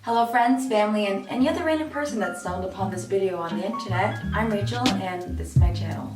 Hello friends, family, and any other random person that stumbled upon this video on the internet. I'm Rachel and this is my channel.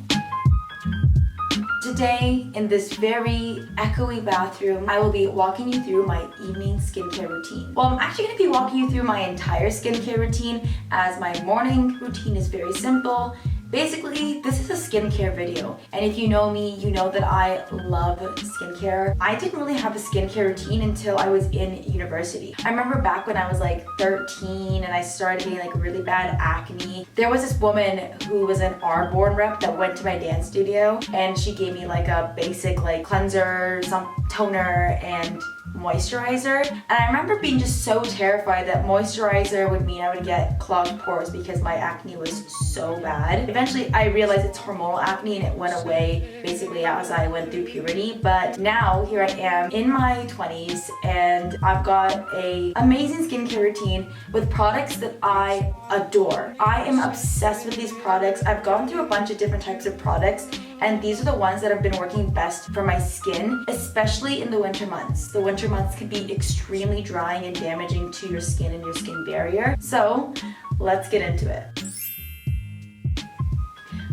Today, in this very echoey bathroom, I will be walking you through my evening skincare routine. Well, I'm actually going to be walking you through my entire skincare routine, as my morning routine is very simple. Basically, this is a skincare video, and if you know me, you know that I love skincare. I didn't really have a skincare routine until I was in university. I remember back when I was like 13 and I started getting like really bad acne. There was this woman who was an Arbonne rep that went to my dance studio, and she gave me like a basic like cleanser, some toner, and moisturizer. And I remember being just so terrified that moisturizer would mean I would get clogged pores because my acne was so bad. Eventually I realized it's hormonal acne and it went away basically as I went through puberty. But now here I am in my 20s and I've got an amazing skincare routine with products that I adore. I am obsessed with these products. I've gone through a bunch of different types of products, and these are the ones that have been working best for my skin, especially in the winter months. The winter months can be extremely drying and damaging to your skin and your skin barrier. So let's get into it.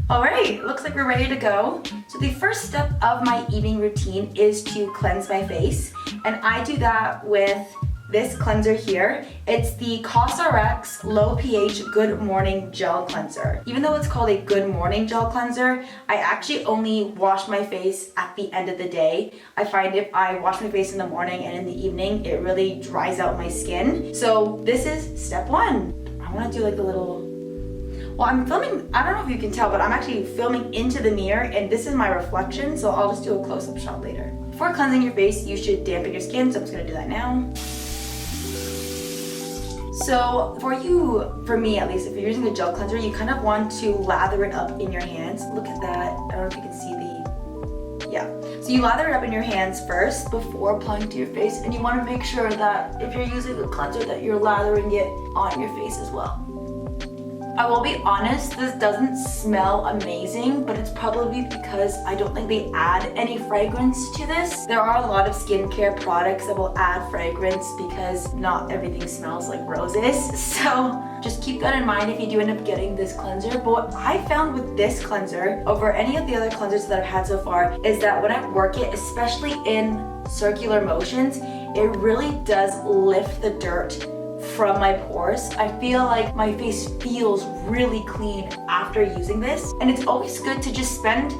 Alright, looks like we're ready to go. So the first step of my evening routine is to cleanse my face, and I do that with this cleanser here. It's the COSRX Low pH Good Morning Gel Cleanser. Even though it's called a Good Morning Gel Cleanser, I actually only wash my face at the end of the day. I find if I wash my face in the morning and in the evening, it really dries out my skin. So this is step one. I want to do like the little... Well, I'm filming, I don't know if you can tell, but I'm actually filming into the mirror, and this is my reflection, so I'll just do a close-up shot later. Before cleansing your face, you should dampen your skin, so I'm just going to do that now. So for me at least, if you're using a gel cleanser, you kind of want to lather it up in your hands. Look at that. I don't know if you can see so you lather it up in your hands first before applying to your face, and you want to make sure that if you're using a cleanser that you're lathering it on your face as well. I will be honest, this doesn't smell amazing, but it's probably because I don't think they add any fragrance to this. There are a lot of skincare products that will add fragrance because not everything smells like roses. So just keep that in mind if you do end up getting this cleanser. But what I found with this cleanser over any of the other cleansers that I've had so far is that when I work it, especially in circular motions, it really does lift the dirt from my pores. I feel like my face feels really clean after using this, and it's always good to just spend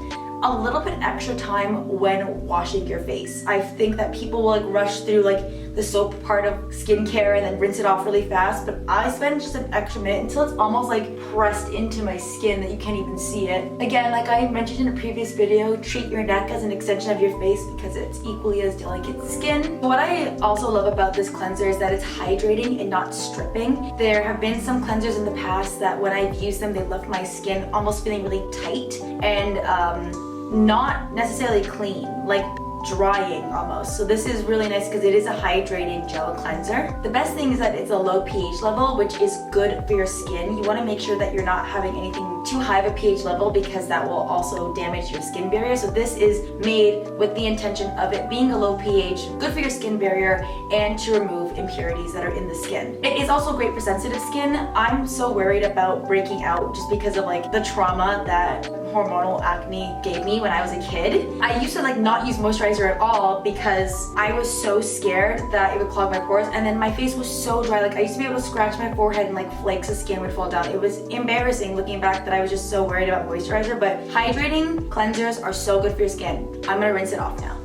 a little bit extra time when washing your face. I think that people will like rush through like the soap part of skincare and then rinse it off really fast, but I spend just an extra minute until it's almost like pressed into my skin that you can't even see it. Again, like I mentioned in a previous video, treat your neck as an extension of your face because it's equally as delicate skin. What I also love about this cleanser is that it's hydrating and not stripping. There have been some cleansers in the past that when I've used them, they left my skin almost feeling really tight and not necessarily clean, like drying almost. So this is really nice because it is a hydrating gel cleanser. The best thing is that it's a low pH level, which is good for your skin. You want to make sure that you're not having anything too high of a pH level because that will also damage your skin barrier. So this is made with the intention of it being a low pH, good for your skin barrier, and to remove impurities that are in the skin. It is also great for sensitive skin. I'm so worried about breaking out just because of like the trauma that hormonal acne gave me when I was a kid. I used to like not use moisturizer at all because I was so scared that it would clog my pores, and then my face was so dry. Like I used to be able to scratch my forehead and like flakes of skin would fall down. It was embarrassing looking back that I was just so worried about moisturizer, but hydrating cleansers are so good for your skin. I'm gonna rinse it off now.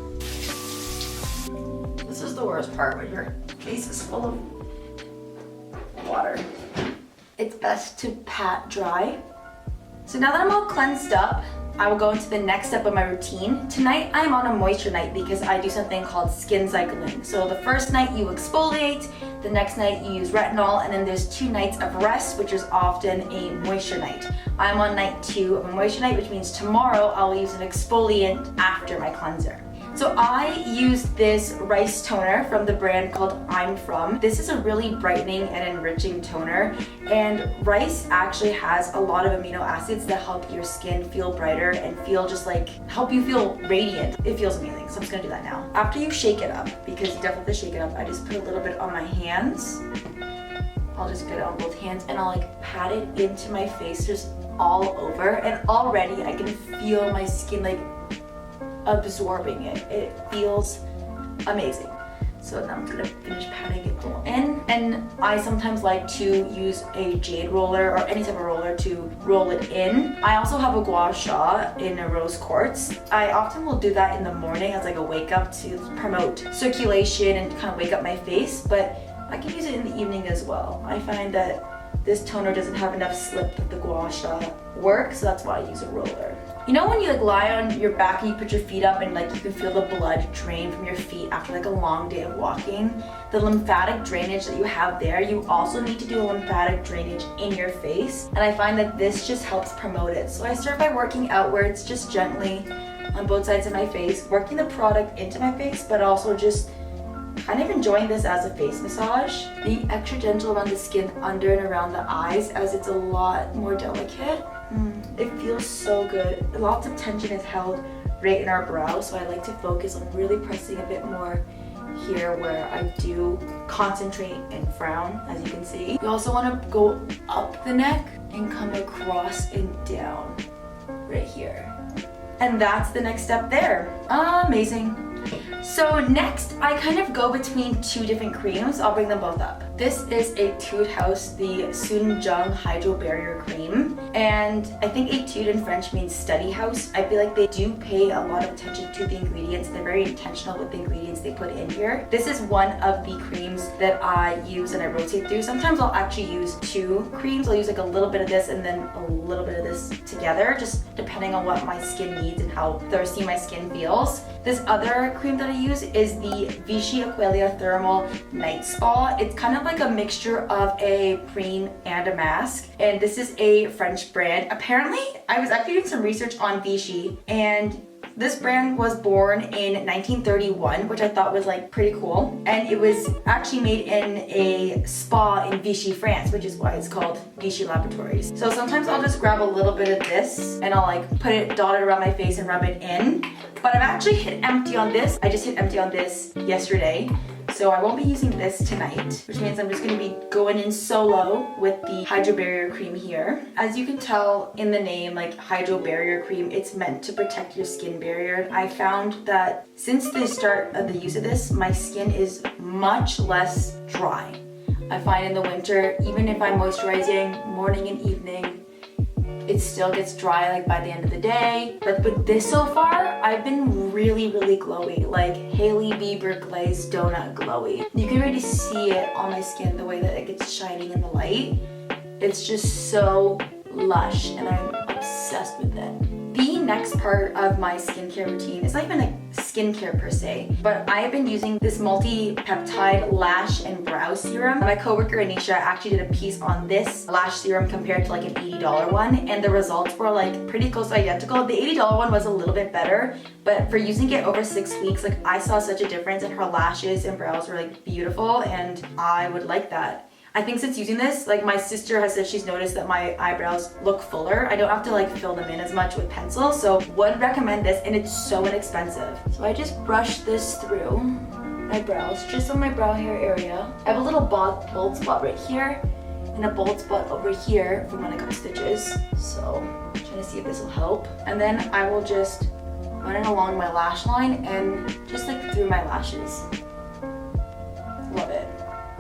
This is the worst part when your face is full of water. It's best to pat dry. So now that I'm all cleansed up, I will go into the next step of my routine. Tonight I'm on a moisture night because I do something called skin cycling. So the first night you exfoliate, the next night you use retinol, and then there's 2 nights of rest, which is often a moisture night. I'm on night 2 of a moisture night, which means tomorrow I'll use an exfoliant after my cleanser. So I use this rice toner from the brand called I'm From. This is a really brightening and enriching toner, and rice actually has a lot of amino acids that help your skin feel brighter and feel just like, help you feel radiant. It feels amazing, so I'm just gonna do that now. After you shake it up, because you definitely have to shake it up, I just put a little bit on my hands. I'll just get it on both hands and I'll like pat it into my face just all over, and already I can feel my skin like absorbing it. It feels amazing. So now I'm gonna finish patting it all in. And I sometimes like to use a jade roller or any type of roller to roll it in. I also have a gua sha in a rose quartz. I often will do that in the morning as like a wake up to promote circulation and kind of wake up my face, but I can use it in the evening as well. I find that this toner doesn't have enough slip that the gua sha works, so that's why I use a roller. You know when you like lie on your back and you put your feet up and like you can feel the blood drain from your feet after like a long day of walking? The lymphatic drainage that you have there, you also need to do a lymphatic drainage in your face, and I find that this just helps promote it. So I start by working outwards, just gently on both sides of my face, working the product into my face, but also just kind of enjoying this as a face massage. Being extra gentle around the skin under and around the eyes, as it's a lot more delicate. It feels so good. Lots of tension is held right in our brow, so I like to focus on really pressing a bit more here where I do concentrate and frown, as you can see. You also want to go up the neck and come across and down right here. And that's the next step there. Amazing. So next, I kind of go between two different creams. I'll bring them both up. This is Etude House, the Sunjung Hydro Barrier Cream. And I think Etude in French means study house. I feel like they do pay a lot of attention to the ingredients. They're very intentional with the ingredients they put in here. This is one of the creams that I use and I rotate through. Sometimes I'll actually use two creams. I'll use like a little bit of this and then a little bit of this together, just depending on what my skin needs and how thirsty my skin feels. This other cream that I use is the VICHY AQUALIA Thermal Night Spa. It's kind of like a mixture of a cream and a mask, and this is a French brand. Apparently, I was actually doing some research on Vichy, and this brand was born in 1931, which I thought was like pretty cool. And it was actually made in a spa in Vichy, France, which is why it's called Vichy Laboratories. So sometimes I'll just grab a little bit of this and I'll like put it dotted around my face and rub it in. But I've actually hit empty on this. I just hit empty on this yesterday. So I won't be using this tonight, which means I'm just going to be going in solo with the Hydro Barrier Cream here. As you can tell in the name, like Hydro Barrier Cream, it's meant to protect your skin barrier. I found that since the start of the use of this, my skin is much less dry. I find in the winter, even if I'm moisturizing morning and evening, it still gets dry like by the end of the day. But with this so far, I've been really glowy, like Hailey Bieber glazed donut glowy. You can already see it on my skin, the way that it gets shining in the light. It's just so lush and I'm obsessed with it. The next part of my skincare routine is not even like skincare per se, but I have been using this multi-peptide lash and brow serum. My coworker Anisha actually did a piece on this lash serum compared to like an $80 one, and the results were like pretty close to identical. The $80 one was a little bit better, but for using it over 6 weeks, like I saw such a difference, and her lashes and brows were like beautiful, and I would like that. I think since using this, like my sister has said she's noticed that my eyebrows look fuller. I don't have to like fill them in as much with pencil, so would recommend this, and it's so inexpensive. So I just brush this through my brows, just on my brow hair area. I have a little bald spot right here and a bald spot over here from when I got stitches. So I'm trying to see if this will help. And then I will just run it along my lash line and just like through my lashes. Love it.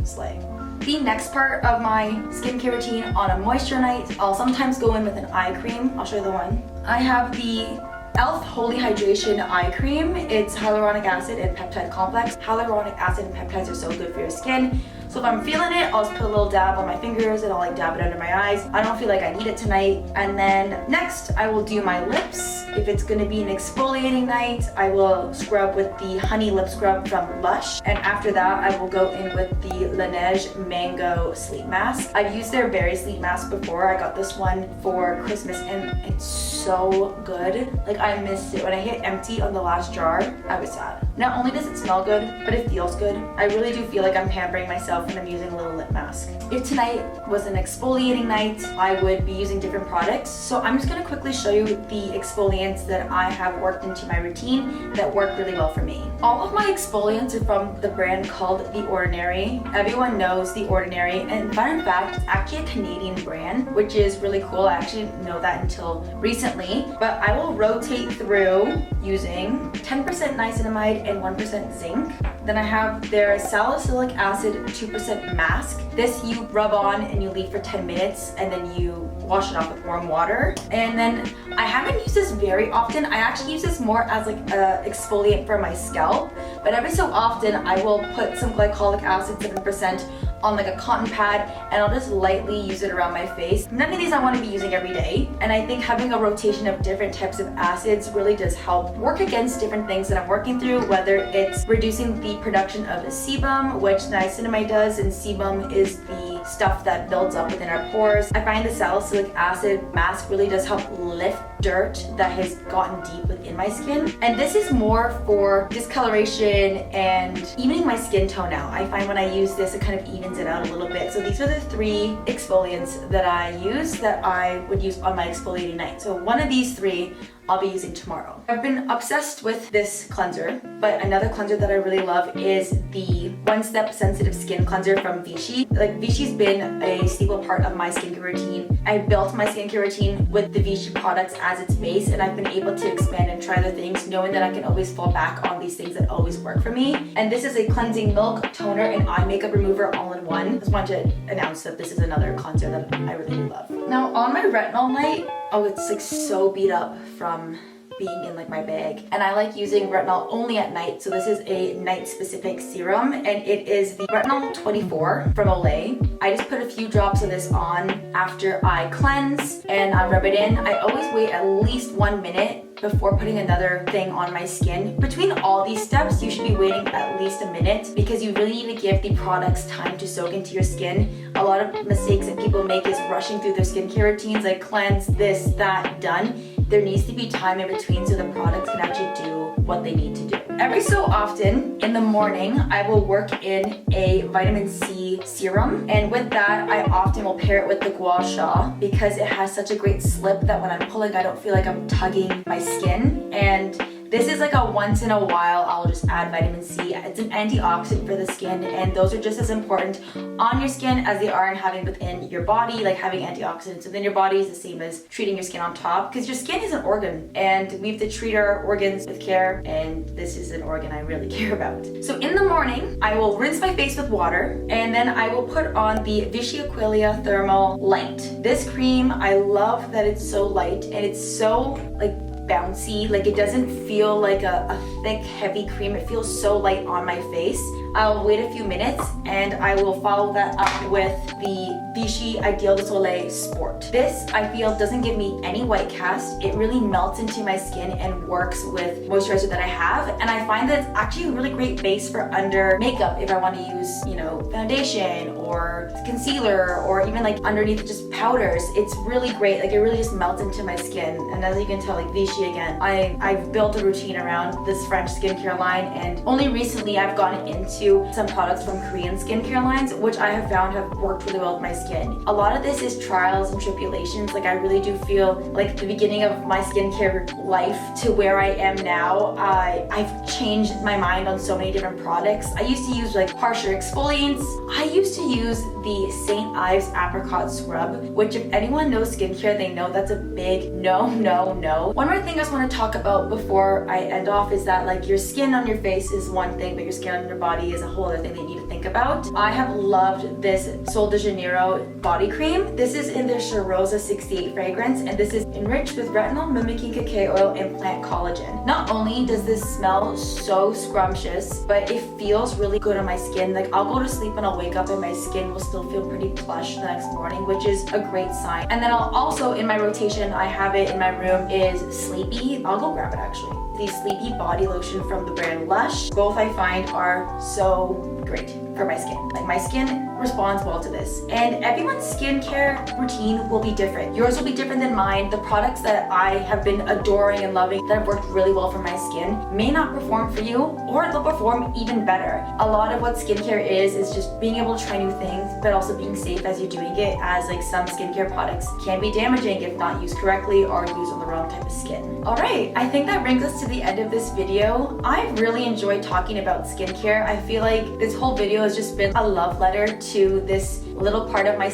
Slay. The next part of my skincare routine on a moisture night, I'll sometimes go in with an eye cream. I'll show you the one. I have the e.l.f. Holy Hydration Eye Cream. It's hyaluronic acid and peptide complex. Hyaluronic acid and peptides are so good for your skin. So if I'm feeling it, I'll just put a little dab on my fingers and I'll like dab it under my eyes. I don't feel like I need it tonight. And then next, I will do my lips. If it's gonna be an exfoliating night, I will scrub with the Honey Lip Scrub from Lush. And after that, I will go in with the Laneige Mango Sleep Mask. I've used their Berry Sleep Mask before. I got this one for Christmas and it's so good. Like I missed it. When I hit empty on the last jar, I was sad. Not only does it smell good, but it feels good. I really do feel like I'm pampering myself when I'm using a little lip mask. If tonight was an exfoliating night, I would be using different products. So I'm just gonna quickly show you the exfoliants that I have worked into my routine that work really well for me. All of my exfoliants are from the brand called The Ordinary. Everyone knows The Ordinary, and fun fact, it's actually a Canadian brand, which is really cool. I actually didn't know that until recently. But I will rotate through using 10% niacinamide and 1% zinc. Then I have their salicylic acid 2% mask. This you rub on and you leave for 10 minutes and then you wash it off with warm water. And then I haven't used this very often. I actually use this more as like a exfoliant for my scalp, but every so often I will put some glycolic acid 7% on like a cotton pad and I'll just lightly use it around my face. None of these I want to be using every day, and I think having a rotation of different types of acids really does help work against different things that I'm working through, whether it's reducing the production of sebum, which niacinamide does, and sebum is the stuff that builds up within our pores. I find the salicylic acid mask really does help lift dirt that has gotten deep within my skin, and this is more for discoloration and evening my skin tone out. I find when I use this it kind of evens it out a little bit. So these are the 3 exfoliants that I use that I would use on my exfoliating night. So one of these 3 I'll be using tomorrow. I've been obsessed with this cleanser, but another cleanser that I really love is the One Step Sensitive Skin Cleanser from Vichy. Like, Vichy's been a staple part of my skincare routine. I built my skincare routine with the Vichy products as its base, and I've been able to expand and try other things, knowing that I can always fall back on these things that always work for me. And this is a cleansing milk, toner, and eye makeup remover all in one. I just wanted to announce that this is another cleanser that I really love. Now, on my retinol night, oh, it's like so beat up from being in like my bag, and I like using retinol only at night. So this is a night specific serum, and it is the retinol 24 from Olay. I just put a few drops of this on after I cleanse and I rub it in. I always wait at least 1 minute before putting another thing on my skin. Between all these steps, you should be waiting at least a minute because you really need to give the products time to soak into your skin. A lot of mistakes that people make is rushing through their skincare routines, like cleanse, this, that, done. There needs to be time in between so the products can actually do what they need to do. Every so often in the morning, I will work in a vitamin C serum, and with that, I often will pair it with the Gua Sha because it has such a great slip that when I'm pulling, I don't feel like I'm tugging my skin. And this is like a once in a while, I'll just add vitamin C. It's an antioxidant for the skin, and those are just as important on your skin as they are in having within your body. Like, having antioxidants within your body is the same as treating your skin on top, because your skin is an organ and we have to treat our organs with care, and this is an organ I really care about. So in the morning, I will rinse my face with water, and then I will put on the Vichy AQUALIA Thermal Light. This cream, I love that it's so light and it's so like bouncy. Like, it doesn't feel like a thick, heavy cream. It feels so light on my face. I'll wait a few minutes and I will follow that up with the Vichy Ideal de Soleil Sport. This, I feel, doesn't give me any white cast. It really melts into my skin and works with moisturizer that I have. And I find that it's actually a really great base for under makeup if I want to use, you know, foundation or concealer, or even like underneath just powders. It's really great. Like, it really just melts into my skin. And as you can tell, like Vichy again, I've built a routine around this French skincare line, and only recently I've gotten into some products from Korean skincare lines, which I have found have worked really well with my skin. A lot of this is trials and tribulations. Like, I really do feel like the beginning of my skincare life to where I am now, I've changed my mind on so many different products. I used to use like harsher exfoliants. I used to use the St. Ives Apricot Scrub, which if anyone knows skincare, they know that's a big no, no, no. One more thing I just want to talk about before I end off is that, like, your skin on your face is one thing, but your skin on your body is a whole other thing that you need to think about. I have loved this Sol de Janeiro body cream. This is in their Cheirosa 68 fragrance, and this is enriched with retinol mimicking cacao oil and plant collagen. Not only does this smell so scrumptious, but it feels really good on my skin. Like, I'll go to sleep and I'll wake up and my skin will still feel pretty plush the next morning, which is a great sign. And then I'll also, in my rotation, I have it in my room, is Sleepy. I'll go grab it actually. The Sleepy body lotion from the brand Lush. Both I find are so great for my skin. Like, my skin responds well to this. And everyone's skincare routine will be different. Yours will be different than mine. The products that I have been adoring and loving that have worked really well for my skin may not perform for you, or they'll perform even better. A lot of what skincare is just being able to try new things, but also being safe as you're doing it, as like some skincare products can be damaging if not used correctly or used on the wrong type of skin. Alright, I think that brings us to the end of this video. I really enjoyed talking about skincare. I feel like this whole video has just been a love letter to this little part of my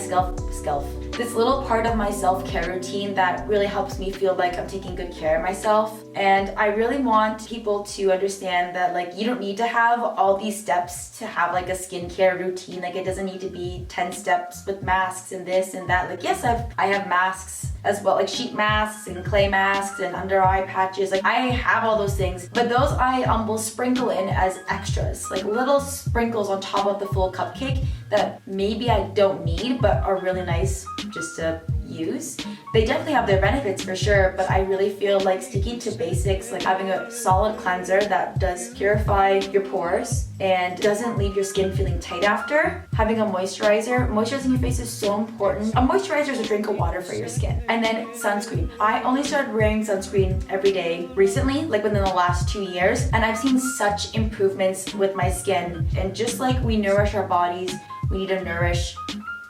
self-care routine that really helps me feel like I'm taking good care of myself. And I really want people to understand that like you don't need to have all these steps to have like a skincare routine. Like it doesn't need to be 10 steps with masks and this and that. Like yes, I have masks as well, like sheet masks and clay masks and under eye patches. Like I have all those things, but those I will sprinkle in as extras, like little sprinkles on top of the full cupcake that maybe I don't need but are really nice just to use. They definitely have their benefits for sure, but I really feel like sticking to basics, like having a solid cleanser that does purify your pores and doesn't leave your skin feeling tight after. Having a moisturizer. Moisturizing your face is so important. A moisturizer is a drink of water for your skin. And then sunscreen. I only started wearing sunscreen every day recently, like within the last 2 years, and I've seen such improvements with my skin. And just like we nourish our bodies, we need to nourish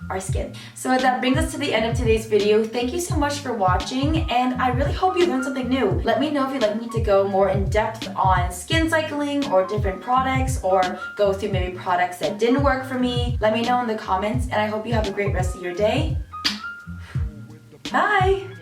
our skin. So that brings us to the end of today's video. Thank you so much for watching, and I really hope you learned something new. Let me know if you'd like me to go more in depth on skin cycling or different products, or go through maybe products that didn't work for me. Let me know in the comments, and I hope you have a great rest of your day. Bye!